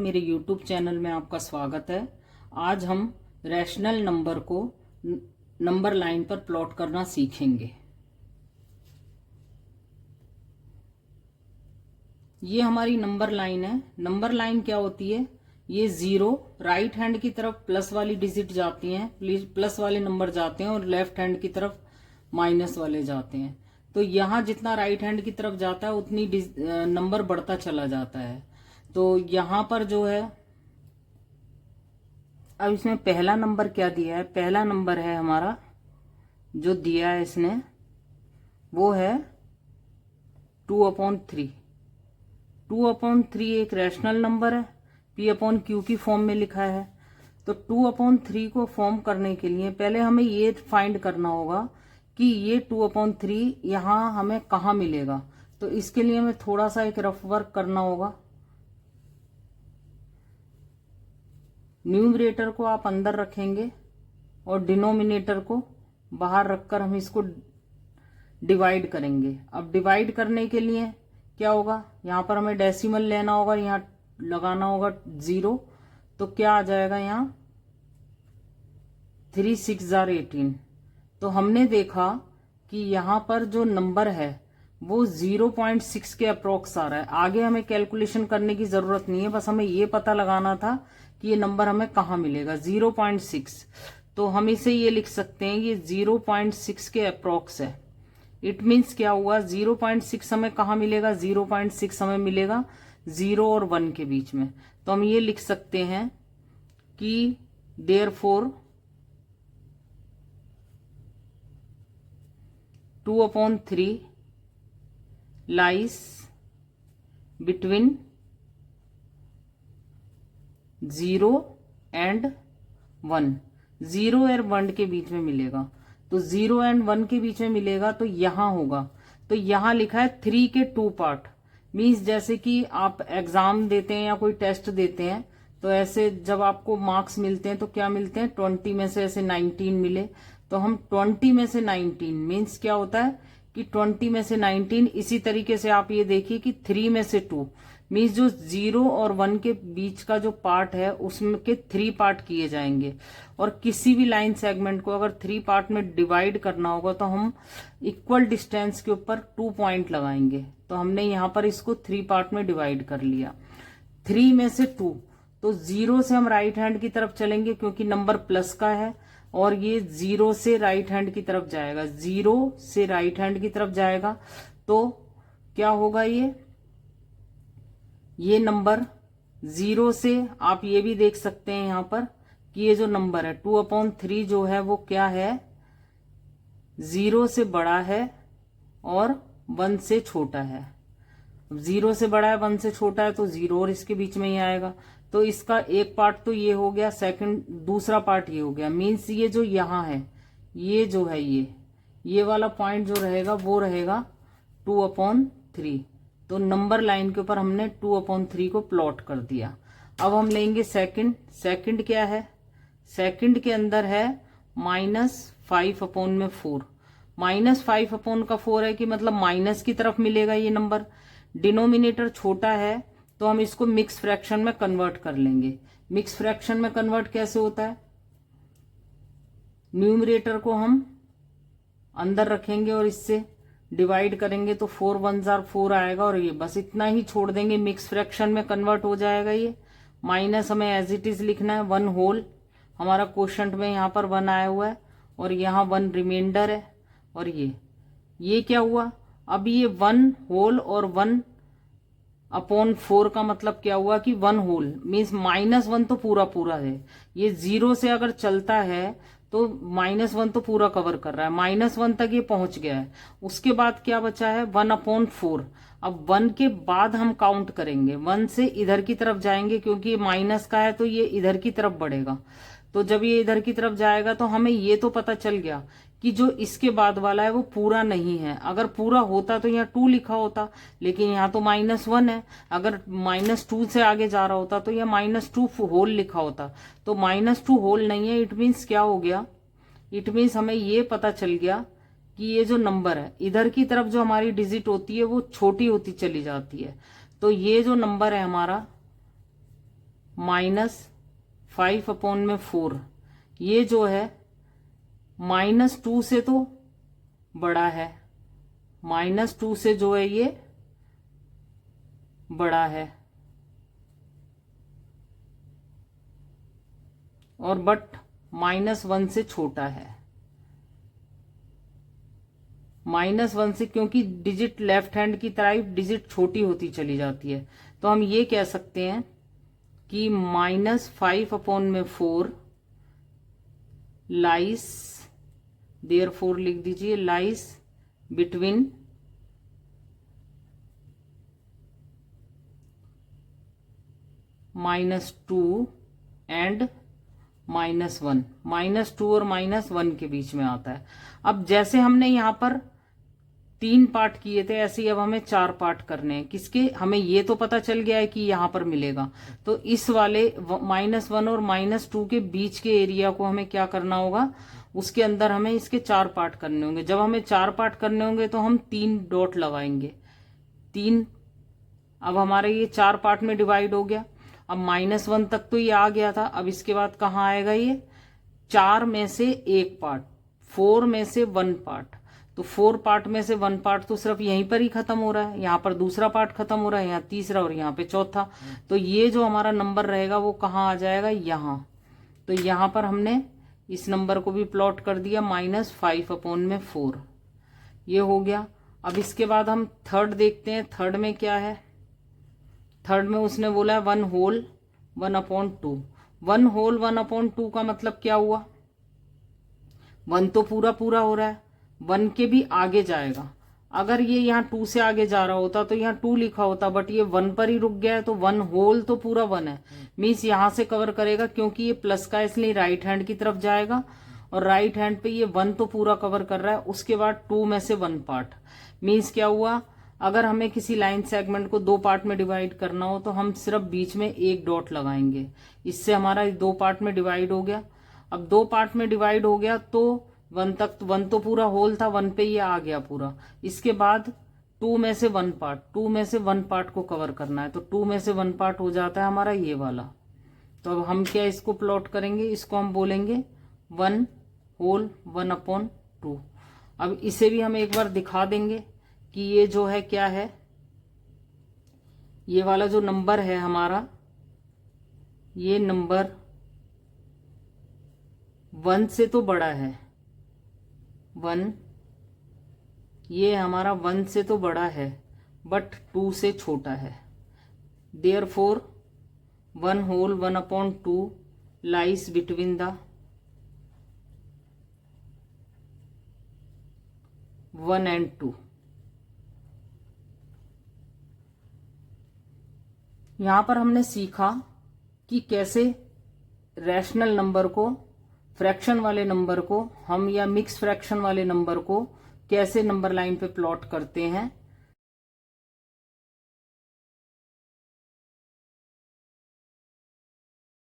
मेरे YouTube channel में आपका स्वागत है। आज हम रैशनल नंबर को नंबर लाइन पर प्लॉट करना सीखेंगे। ये हमारी नंबर लाइन है। नंबर लाइन क्या होती है? ये जीरो राइट हैंड की तरफ प्लस वाली डिजिट जाती हैं, प्लस वाले नंबर जाते हैं, और लेफ्ट हैंड की तरफ माइनस वाले जाते हैं। तो यहाँ जितना राइट हैंड की तरफ जाता है उतनी नंबर बढ़ता चला जाता है। तो यहां पर जो है, अब इसमें पहला नंबर क्या दिया है? पहला नंबर है हमारा जो दिया है इसने, वो है 2/3। 2/3 एक रैशनल नंबर है, P/Q की फॉर्म में लिखा है। तो 2/3 को फॉर्म करने के लिए पहले हमें ये फाइंड करना होगा कि ये 2/3 यहां हमें कहाँ मिलेगा। तो इसके लिए हमें थोड़ा सा एक रफ वर्क करना होगा। न्यूमरेटर को आप अंदर रखेंगे और डिनोमिनेटर को बाहर रखकर हम इसको डिवाइड करेंगे। अब डिवाइड करने के लिए क्या होगा, यहां पर हमें डेसिमल लेना होगा, यहां लगाना होगा 0। तो क्या आ जाएगा यहाँ 3 6 18। तो हमने देखा कि यहां पर जो नंबर है वो 0.6 के अप्रोक्स आ रहा है। आगे हमें कैलकुलेशन करने की जरूरत नहीं है, बस हमें ये पता लगाना था कि ये नंबर हमें कहाँ मिलेगा, 0.6। तो हम इसे ये लिख सकते हैं, ये 0.6 के अप्रोक्स है। इट मीन्स क्या हुआ, 0.6 हमें कहाँ मिलेगा? 0.6 हमें मिलेगा 0 और 1 के बीच में। तो हम ये लिख सकते हैं कि देयरफॉर 2/3 लाइज बिटवीन 0 and 1। 0 और 1 के बीच में मिलेगा। तो 0 and 1 के बीच में मिलेगा तो यहां होगा। तो यहां लिखा है 3 के 2 पार्ट। मीन्स जैसे कि आप एग्जाम देते हैं या कोई टेस्ट देते हैं, तो ऐसे जब आपको मार्क्स मिलते हैं तो क्या मिलते हैं, 20 में से ऐसे 19 मिले। तो हम 20 में से 19 मीन्स क्या होता है कि 20 में से 19। इसी तरीके से आप ये देखिए कि 3 में से 2 मीन्स जो 0 और 1 के बीच का जो पार्ट है उसमें के 3 पार्ट किए जाएंगे। और किसी भी लाइन सेगमेंट को अगर 3 पार्ट में डिवाइड करना होगा तो हम इक्वल डिस्टेंस के ऊपर 2 पॉइंट लगाएंगे। तो हमने यहां पर इसको 3 पार्ट में डिवाइड कर लिया। 3 में से 2, तो 0 से हम राइट हैंड की तरफ चलेंगे क्योंकि नंबर प्लस का है, और ये 0 से राइट हैंड की तरफ जाएगा। 0 से राइट हैंड की तरफ जाएगा तो क्या होगा, ये नंबर 0 से आप ये भी देख सकते हैं यहां पर कि ये जो नंबर है 2/3 जो है वो क्या है, 0 से बड़ा है और 1 से छोटा है। 0 से बड़ा है 1 से छोटा है तो 0 और इसके बीच में ही आएगा। तो इसका एक पार्ट तो ये हो गया, सेकंड दूसरा पार्ट ये हो गया। मीन्स ये जो यहां है, ये जो है ये वाला पॉइंट जो रहेगा वो रहेगा 2/3। तो नंबर लाइन के ऊपर हमने 2/3 को प्लॉट कर दिया। अब हम लेंगे सेकंड। सेकंड क्या है? सेकंड के अंदर है -5/4। -5/4 है कि मतलब माइनस की तरफ मिलेगा ये नंबर। डिनोमिनेटर छोटा है तो हम इसको मिक्स फ्रैक्शन में कन्वर्ट कर लेंगे। मिक्स फ्रैक्शन में कन्वर्ट कैसे होता है, न्यूमरेटर को हम अंदर रखेंगे और इससे डिवाइड करेंगे तो 4 1s are 4 आएगा, और ये बस इतना ही छोड़ देंगे, मिक्स फ्रैक्शन में कन्वर्ट हो जाएगा। ये माइनस हमें एज इट इज लिखना है, 1 होल हमारा क्वोशंट में यहाँ पर 1 आया हुआ है, और यहाँ 1 रिमाइंडर है। और ये क्या हुआ, अब ये 1 होल और 1/4 का मतलब क्या हुआ कि 1 होल मीन्स -1 तो पूरा पूरा है। ये 0 से अगर चलता है तो -1 तो पूरा कवर कर रहा है, -1 तक ये पहुंच गया है। उसके बाद क्या बचा है, 1/4। अब 1 के बाद हम काउंट करेंगे, 1 से इधर की तरफ जाएंगे क्योंकि ये माइनस का है तो ये इधर की तरफ बढ़ेगा। तो जब ये इधर की तरफ जाएगा तो हमें ये तो पता चल गया कि जो इसके बाद वाला है वो पूरा नहीं है। अगर पूरा होता तो यहाँ 2 लिखा होता, लेकिन यहाँ तो -1 है। अगर -2 से आगे जा रहा होता तो यह -2 होल लिखा होता। तो -2 होल नहीं है। इट मीन्स क्या हो गया, इट मीन्स हमें ये पता चल गया कि ये जो नंबर है इधर की तरफ जो हमारी डिजिट होती है वो छोटी होती चली जाती है। तो ये जो नंबर है हमारा -5/4, ये जो है -2 से तो बड़ा है, -2 से जो है ये बड़ा है, और बट -1 से छोटा है। -1 से, क्योंकि डिजिट लेफ्ट हैंड की तरफ डिजिट छोटी होती चली जाती है, तो हम ये कह सकते हैं कि -5/4 लाइस, देयरफॉर लिख दीजिए, लाइस बिटवीन -2 एंड -1, -2 और -1 के बीच में आता है। अब जैसे हमने यहां पर 3 पार्ट किए थे, ऐसे ही अब हमें 4 पार्ट करने हैं। किसके? हमें ये तो पता चल गया है कि यहां पर मिलेगा, तो इस वाले -1 और -2 के बीच के एरिया को हमें क्या करना होगा, उसके अंदर हमें इसके 4 पार्ट करने होंगे। जब हमें 4 पार्ट करने होंगे तो हम 3 डॉट लगाएंगे, 3। अब हमारे ये 4 पार्ट में डिवाइड हो गया। अब -1 तक तो ये आ गया था, अब इसके बाद कहाँ आएगा ये? 4 में से 1 पार्ट, 4 में से 1 पार्ट, तो 4 पार्ट में से 1 पार्ट तो सिर्फ यहीं पर ही खत्म हो रहा है, यहाँ पर दूसरा पार्ट खत्म हो रहा है, यहाँ तीसरा और यहाँ पे चौथा। तो ये जो हमारा नंबर रहेगा वो कहाँ आ जाएगा? यहाँ। तो यहाँ पर हमने इस नंबर को भी प्लॉट कर दिया, -5/4, ये हो गया। अब इसके बाद हम थर्ड देखते हैं, थर्ड में क्या है। थर्ड में उसने बोला है 1 होल 1/2। 1 होल 1/2 का मतलब क्या हुआ? 1 तो पूरा पूरा हो रहा है, 1 के भी आगे जाएगा। अगर ये यहाँ 2 से आगे जा रहा होता तो यहाँ 2 लिखा होता, बट ये 1 पर ही रुक गया है, तो 1 होल तो पूरा 1 है, मीन्स यहाँ से कवर करेगा, क्योंकि ये प्लस का इसलिए राइट हैंड की तरफ जाएगा, और राइट हैंड पे ये 1 तो पूरा कवर कर रहा है। उसके बाद 2 में से 1 पार्ट, मीन्स क्या हुआ? अगर हमें किसी लाइन सेगमेंट को 2 पार्ट में डिवाइड करना हो तो हम सिर्फ बीच में 1 डॉट लगाएंगे, इससे हमारा 2 पार्ट में डिवाइड हो गया। अब 2 पार्ट में डिवाइड हो गया तो 1 तक, 1 तो पूरा होल था, 1 पे ये आ गया पूरा। इसके बाद 2 में से 1 पार्ट, 2 में से 1 पार्ट को कवर करना है, तो 2 में से 1 पार्ट हो जाता है हमारा ये वाला। तो अब हम क्या इसको प्लॉट करेंगे, इसको हम बोलेंगे 1 होल 1/2। अब इसे भी हम एक बार दिखा देंगे कि ये जो है क्या है, ये वाला जो नंबर है हमारा, ये नंबर 1 से तो बड़ा है, 1, ये हमारा 1 से तो बड़ा है बट 2 से छोटा है। Therefore 1 whole 1/2 lies between the 1 and 2। यहां पर हमने सीखा कि कैसे रैशनल नंबर को, फ्रैक्शन वाले नंबर को हम, या मिक्स फ्रैक्शन वाले नंबर को कैसे नंबर लाइन पे प्लॉट करते हैं।